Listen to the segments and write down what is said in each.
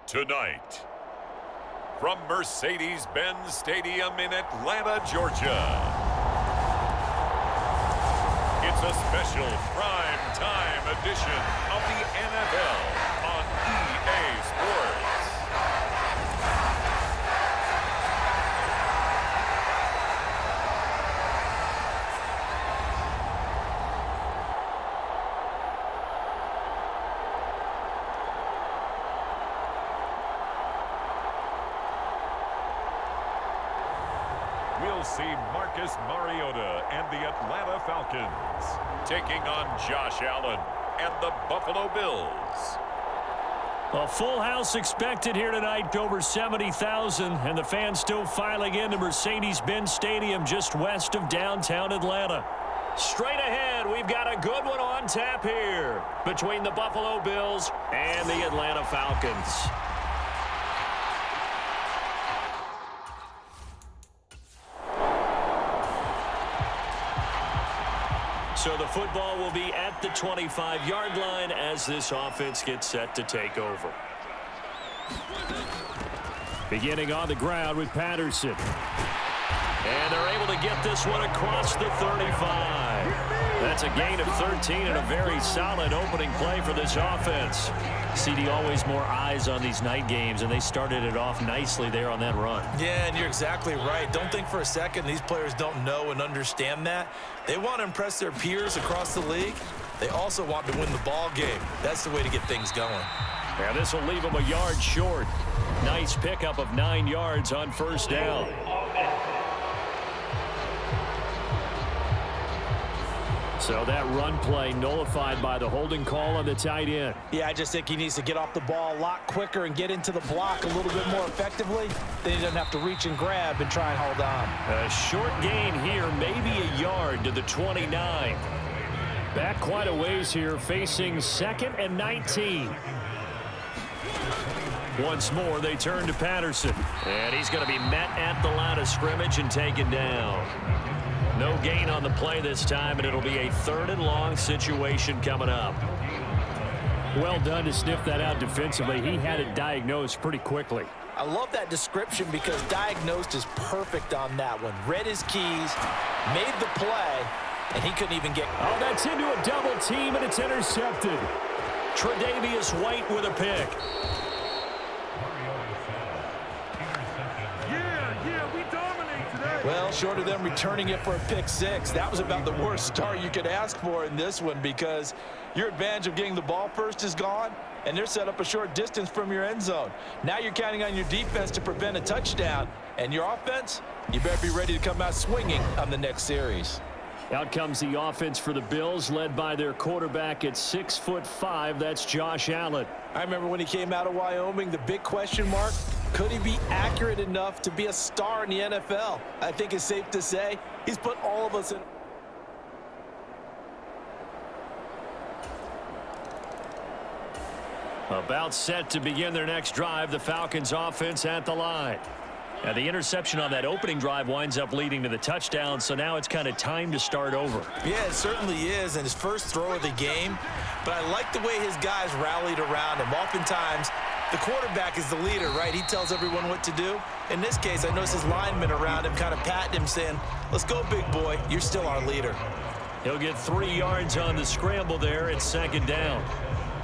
Tonight, from Mercedes-Benz Stadium in Atlanta, Georgia, it's a special prime time edition of the NFL on EA Sports. We'll see Marcus Mariota and the Atlanta Falcons taking on Josh Allen and the Buffalo Bills. A full house expected here tonight, over 70,000, and the fans still filing into Mercedes-Benz Stadium just west of downtown Atlanta. Straight ahead, we've got a good one on tap here between the Buffalo Bills and the Atlanta Falcons. So the football will be at the 25-yard line as this offense gets set to take over. Beginning on the ground with Patterson. And they're able to get this one across the 35. That's a gain of 13 and a very solid opening play for this offense. CD, always more eyes on these night games, and they started it off nicely there on that run. Yeah, and you're exactly right. Don't think for a second these players don't know and understand that. They want to impress their peers across the league. They also want to win the ball game. That's the way to get things going. Yeah, this will leave them a yard short. Nice pickup of 9 yards on first down. So that run play nullified by the holding call on the tight end. Yeah, I just think he needs to get off the ball a lot quicker and get into the block a little bit more effectively. Then he doesn't have to reach and grab and try and hold on. A short gain here, maybe a yard to the 29. Back quite a ways here, facing 2nd and 19. Once more, they turn to Patterson. And he's going to be met at the line of scrimmage and taken down. No gain on the play this time, and it'll be a 3rd and long situation coming up. Well done to sniff that out defensively. He had it diagnosed pretty quickly. I love that description because diagnosed is perfect on that one. Read his keys, made the play, and he couldn't even get... Oh, that's into a double team, and it's intercepted. Tre'Davious White with a pick. Well, short of them returning it for a pick 6, that was about the worst start you could ask for in this one because your advantage of getting the ball first is gone, and they're set up a short distance from your end zone. Now you're counting on your defense to prevent a touchdown, and your offense, you better be ready to come out swinging on the next series. Out comes the offense for the Bills, led by their quarterback at 6'5". That's Josh Allen. I remember when he came out of Wyoming, the big question mark, could he be accurate enough to be a star in the NFL? I think it's safe to say he's put all of us in. About set to begin their next drive, the Falcons offense at the line. Now the interception on that opening drive winds up leading to the touchdown, so now it's kind of time to start over. Yeah, it certainly is, and his first throw of the game. But I like the way his guys rallied around him. Oftentimes, the quarterback is the leader, right? He tells everyone what to do. In this case, I noticed his linemen around him kind of patting him, saying, let's go, big boy. You're still our leader. He'll get 3 yards on the scramble there at 2nd down.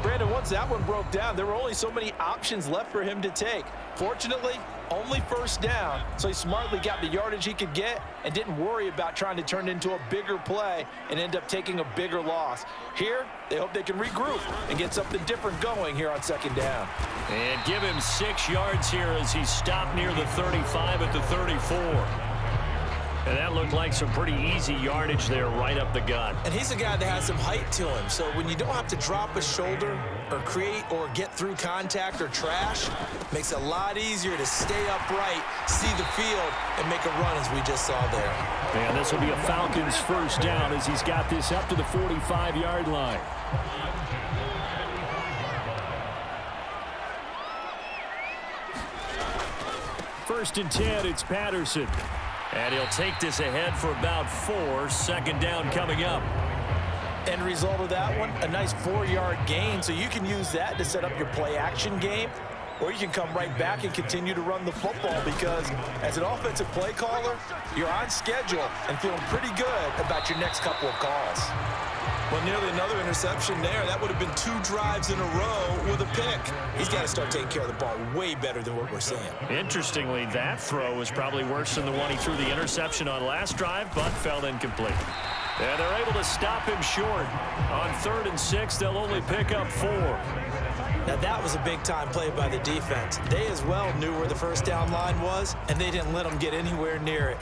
Brandon, once that one broke down, there were only so many options left for him to take. Fortunately, only first down, so he smartly got the yardage he could get and didn't worry about trying to turn it into a bigger play and end up taking a bigger loss. Here, they hope they can regroup and get something different going here on 2nd down. And give him 6 yards here as he stopped near the 35 at the 34. And that looked like some pretty easy yardage there right up the gut. And he's a guy that has some height to him. So when you don't have to drop a shoulder or create or get through contact or trash, makes it a lot easier to stay upright, see the field, and make a run as we just saw there. And this will be a Falcons first down as he's got this up to the 45-yard line. First and 10, it's Patterson. And he'll take this ahead for about 4. Second down coming up. End result of that one, a nice 4-yard gain. So you can use that to set up your play-action game, or you can come right back and continue to run the football because as an offensive play caller, you're on schedule and feeling pretty good about your next couple of calls. Well, nearly another interception there. That would have been 2 drives in a row with a pick. He's got to start taking care of the ball way better than what we're seeing. Interestingly, that throw was probably worse than the one he threw the interception on last drive, but fell incomplete. And they're able to stop him short. On 3rd and 6, they'll only pick up 4. Now, that was a big-time play by the defense. They as well knew where the first down line was, and they didn't let them get anywhere near it.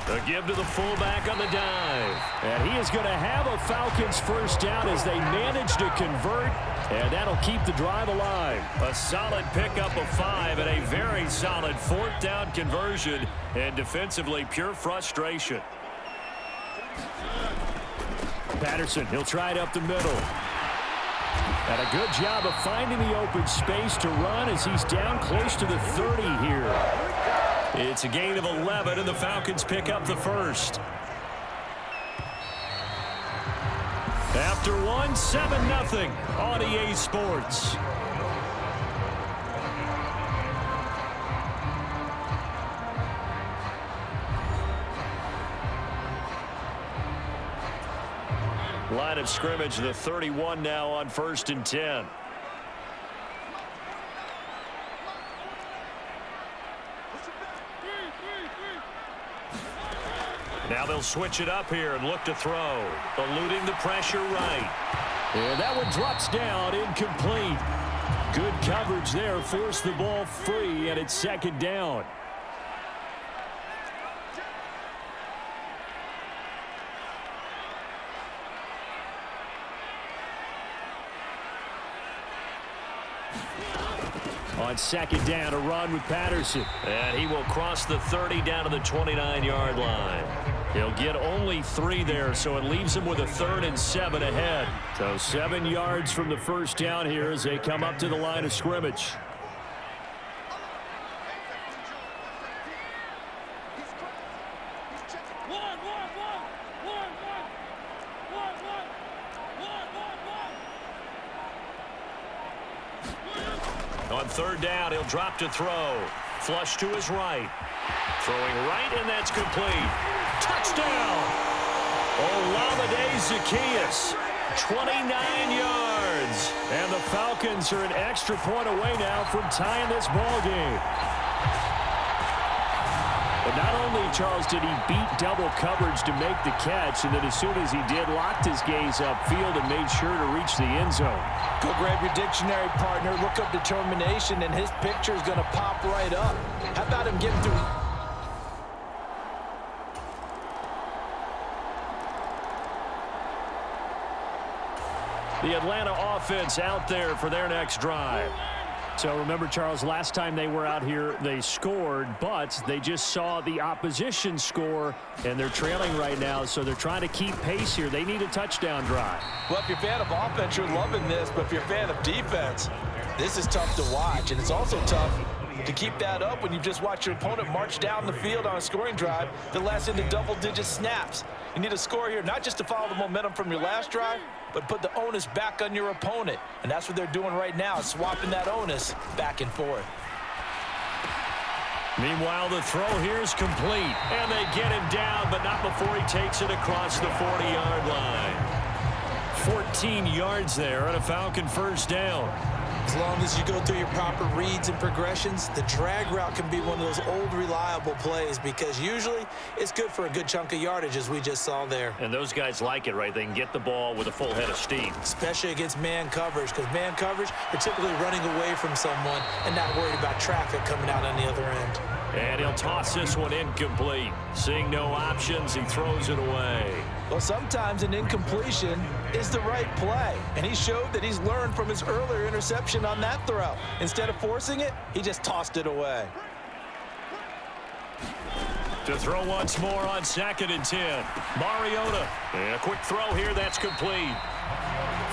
A give to the fullback on the dive. And he is going to have a Falcons first down as they manage to convert. And that'll keep the drive alive. A solid pickup of 5 and a very solid 4th down conversion. And defensively, pure frustration. Patterson, he'll try it up the middle. And a good job of finding the open space to run as he's down close to the 30 here. It's a gain of 11, and the Falcons pick up the first. After 1, 7-0 on EA Sports. Line of scrimmage, the 31 now on 1st and 10. Now they'll switch it up here and look to throw. Eluding the pressure right. And that one drops down, incomplete. Good coverage there, forced the ball free, and it's 2nd down. On 2nd down, a run with Patterson. And he will cross the 30 down to the 29-yard line. He'll get only 3 there, so it leaves him with a 3rd and 7 ahead. So 7 yards from the first down here as they come up to the line of scrimmage. On 3rd down, he'll drop to throw. Flush to his right. Throwing right, and that's complete. Touchdown! All-Madden Zacchaeus, 29 yards. And the Falcons are an extra point away now from tying this ball game. But not only, Charles, did he beat double coverage to make the catch, and then as soon as he did, locked his gaze upfield and made sure to reach the end zone. Go grab your dictionary, partner. Look up determination, and his picture is going to pop right up. How about him getting through? The Atlanta offense out there for their next drive. So remember, Charles, last time they were out here, they scored, but they just saw the opposition score, and they're trailing right now, so they're trying to keep pace here. They need a touchdown drive. Well, if you're a fan of offense, you're loving this, but if you're a fan of defense, this is tough to watch, and it's also tough to keep that up when you just watch your opponent march down the field on a scoring drive that lasts into double-digit snaps. You need a score here, not just to follow the momentum from your last drive, but put the onus back on your opponent. And that's what they're doing right now, swapping that onus back and forth. Meanwhile, the throw here is complete. And they get him down, but not before he takes it across the 40-yard line. 14 yards there and a Falcon first down. As long as you go through your proper reads and progressions, the drag route can be one of those old reliable plays because usually it's good for a good chunk of yardage, as we just saw there. And those guys like it, right? They can get the ball with a full head of steam. Especially against man coverage, because man coverage, they're typically running away from someone and not worried about traffic coming out on the other end. And he'll toss this one incomplete. Seeing no options, he throws it away. Well, sometimes an incompletion is the right play, and he showed that he's learned from his earlier interception on that throw. Instead of forcing it, he just tossed it away. To throw once more on 2nd and 10. Mariota. And a quick throw here, that's complete.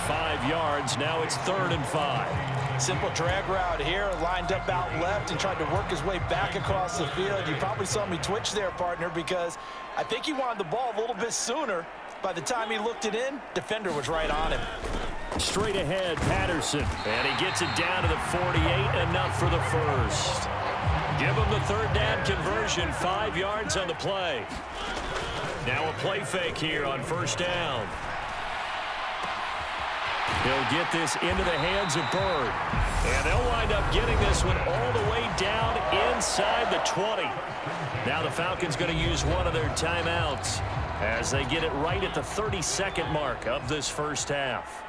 5 yards, now it's 3rd and 5. Simple drag route here, lined up out left and tried to work his way back across the field. You probably saw me twitch there, partner, because I think he wanted the ball a little bit sooner. By the time he looked it in, defender was right on him. Straight ahead, Patterson. And he gets it down to the 48, enough for the first. Give him the 3rd down conversion, 5 yards on the play. Now a play fake here on 1st down. He'll get this into the hands of Bird. And they'll wind up getting this one all the way down inside the 20. Now the Falcons going to use one of their timeouts as they get it right at the 32nd mark of this first half.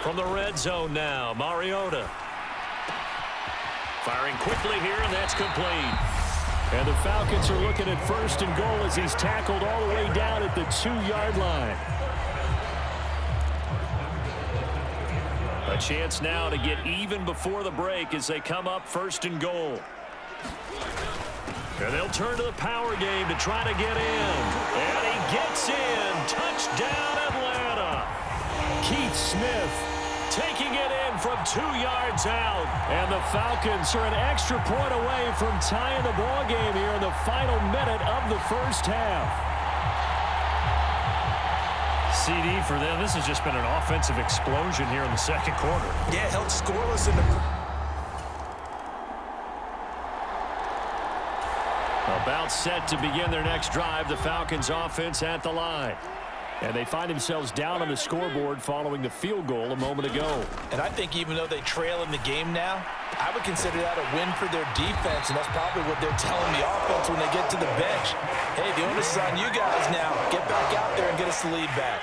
From the red zone now, Mariota. Firing quickly here, and that's complete. And the Falcons are looking at 1st and goal as he's tackled all the way down at the 2-yard line. A chance now to get even before the break as they come up 1st and goal. And they'll turn to the power game to try to get in. And he gets in. Touchdown, Atlanta. Keith Smith taking it in from 2 yards out. And the Falcons are an extra point away from tying the ball game here in the final minute of the first half. CD for them. This has just been an offensive explosion here in the 2nd quarter. Yeah, held scoreless in the... About set to begin their next drive, the Falcons offense at the line. And they find themselves down on the scoreboard following the field goal a moment ago. And I think even though they trail in the game now, I would consider that a win for their defense, and that's probably what they're telling the offense when they get to the bench. Hey, the onus is on you guys now. Get back out there and get us the lead back.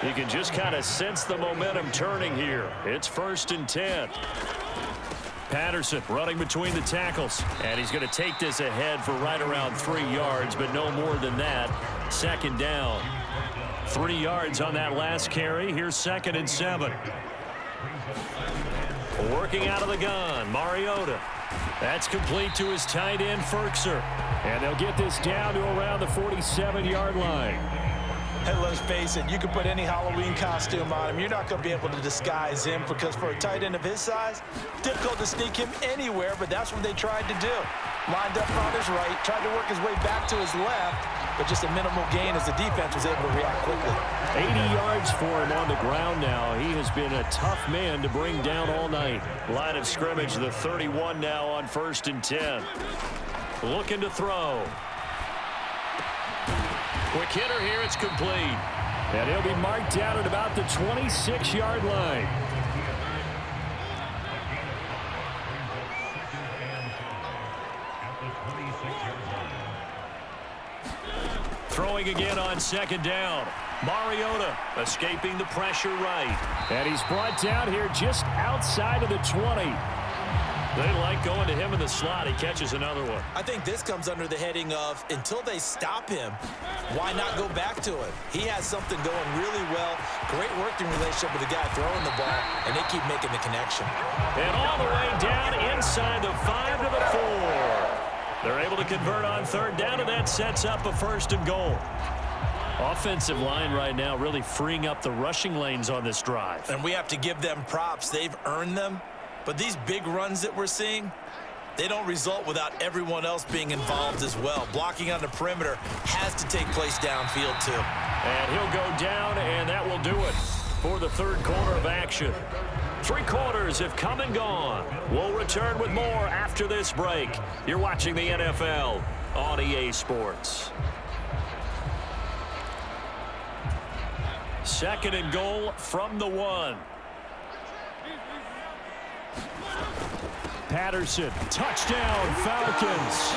You can just kind of sense the momentum turning here. It's 1st and 10. Patterson running between the tackles. And he's going to take this ahead for right around 3 yards, but no more than that. 2nd down. 3 yards on that last carry. Here's 2nd and 7. Working out of the gun, Mariota. That's complete to his tight end, Ferkser. And they'll get this down to around the 47-yard line. Hey, let's face it, you can put any Halloween costume on him. You're not going to be able to disguise him because for a tight end of his size, difficult to sneak him anywhere, but that's what they tried to do. Lined up on his right, tried to work his way back to his left, but just a minimal gain as the defense was able to react quickly. 80 yards for him on the ground now. He has been a tough man to bring down all night. Line of scrimmage, the 31 now on 1st and 10. Looking to throw. Quick hitter here, it's complete. And he'll be marked down at about the 26-yard line. Throwing again on 2nd down. Mariota escaping the pressure right. And he's brought down here just outside of the 20. They like going to him in the slot. He catches another one. I think this comes under the heading of until they stop him, why not go back to him? He has something going really well. Great working relationship with the guy throwing the ball, and they keep making the connection. And all the way down inside the 5 to the 4. They're able to convert on 3rd down, and that sets up a 1st and goal. Offensive line right now really freeing up the rushing lanes on this drive. And we have to give them props. They've earned them. But these big runs that we're seeing, they don't result without everyone else being involved as well. Blocking on the perimeter has to take place downfield too. And he'll go down, and that will do it for the 3rd quarter of action. 3 quarters have come and gone. We'll return with more after this break. You're watching the NFL on EA Sports. Second and goal from the 1. Patterson, touchdown, Falcons.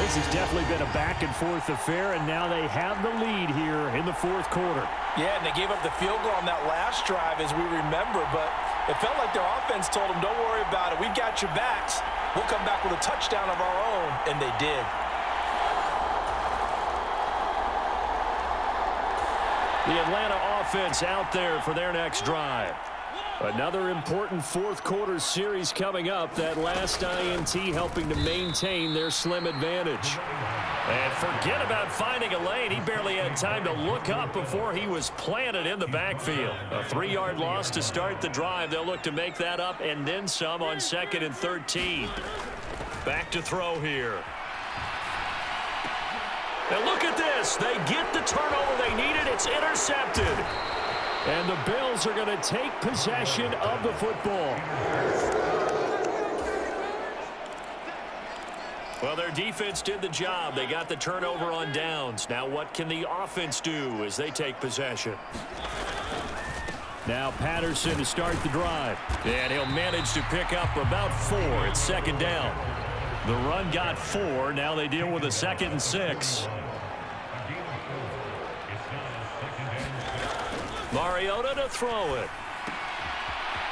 This has definitely been a back-and-forth affair, and now they have the lead here in the fourth quarter. Yeah, and they gave up the field goal on that last drive, as we remember, but it felt like their offense told them, don't worry about it. We've got your backs. We'll come back with a touchdown of our own, and they did. The Atlanta offense out there for their next drive. Another important fourth quarter series coming up. That last INT helping to maintain their slim advantage. And forget about finding a lane. He barely had time to look up before he was planted in the backfield. A 3-yard loss to start the drive. They'll look to make that up and then some on 2nd and 13. Back to throw here. And look at this. They get the turnover they needed. It's intercepted. And the Bills are going to take possession of the football. Well, their defense did the job. They got the turnover on downs. Now what can the offense do as they take possession? Now Patterson to start the drive. And he'll manage to pick up about 4. It's second down. The run got 4. Now they deal with a 2nd and 6. Mariota to throw it.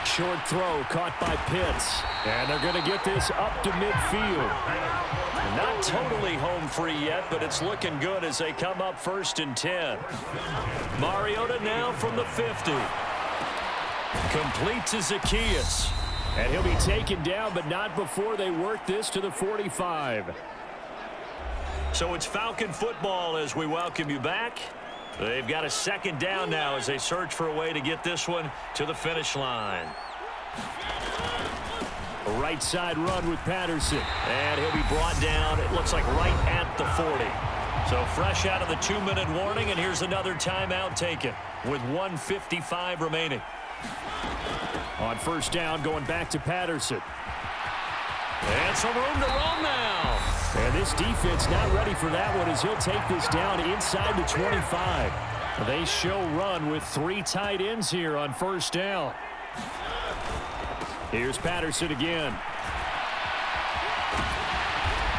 Short throw caught by Pitts. And they're going to get this up to midfield. Not totally home free yet, but it's looking good as they come up 1st and 10. Mariota now from the 50. Complete to Zacchaeus. And he'll be taken down, but not before they work this to the 45. So it's Falcon football as we welcome you back. They've got a 2nd down now as they search for a way to get this one to the finish line. A right side run with Patterson. And he'll be brought down, it looks like right at the 40. So fresh out of the 2-minute warning, and here's another timeout taken with 1:55 remaining. On 1st down, going back to Patterson. And some room to roam now. And this defense not ready for that one as he'll take this down inside the 25. They show run with 3 tight ends here on 1st down. Here's Patterson again.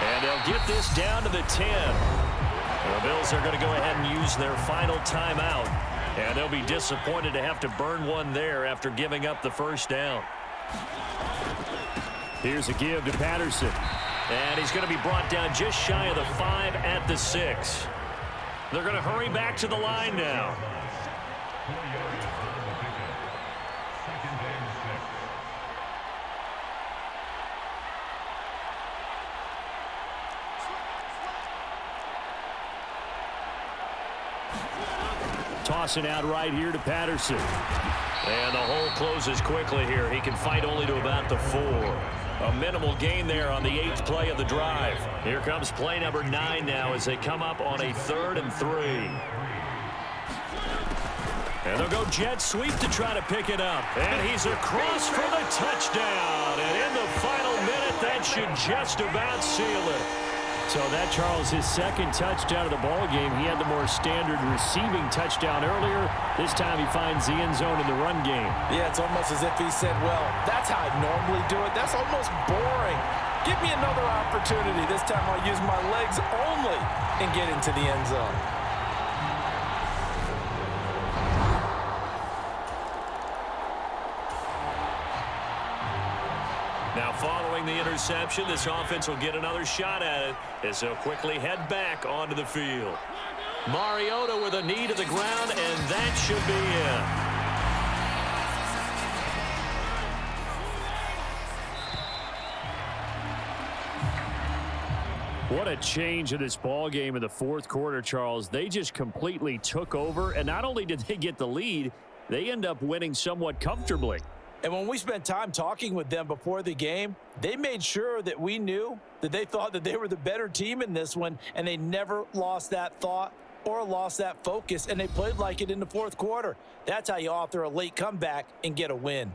And they'll get this down to the 10. The Bills are going to go ahead and use their final timeout. And they'll be disappointed to have to burn one there after giving up the 1st down. Here's a give to Patterson. And he's going to be brought down just shy of the 5 at the 6. They're going to hurry back to the line now. Tossing out right here to Patterson. And the hole closes quickly here. He can fight only to about the 4. A minimal gain there on the 8th play of the drive. Here comes play number 9 now as they come up on a 3rd and 3. And they'll go jet sweep to try to pick it up. And he's across for the touchdown. And in the final minute, that should just about seal it. So that, Charles, his 2nd touchdown of the ball game. He had the more standard receiving touchdown earlier. This time he finds the end zone in the run game. Yeah, it's almost as if he said, well, that's how I normally do it. That's almost boring. Give me another opportunity. This time I'll use my legs only and get into the end zone. Now, following the interception, this offense will get another shot at it as they'll quickly head back onto the field. Mariota with a knee to the ground, and that should be it. What a change in this ball game in the fourth quarter, Charles. They just completely took over, and not only did they get the lead, they end up winning somewhat comfortably. And when we spent time talking with them before the game, they made sure that we knew that they thought that they were the better team in this one, and they never lost that thought or lost that focus, and they played like it in the fourth quarter. That's how you author a late comeback and get a win.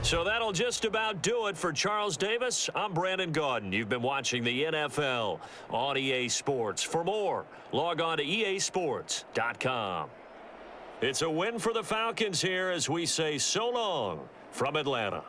So that'll just about do it for Charles Davis. I'm Brandon Gaudin. You've been watching the NFL on EA Sports. For more, log on to easports.com. It's a win for the Falcons here as we say so long from Atlanta.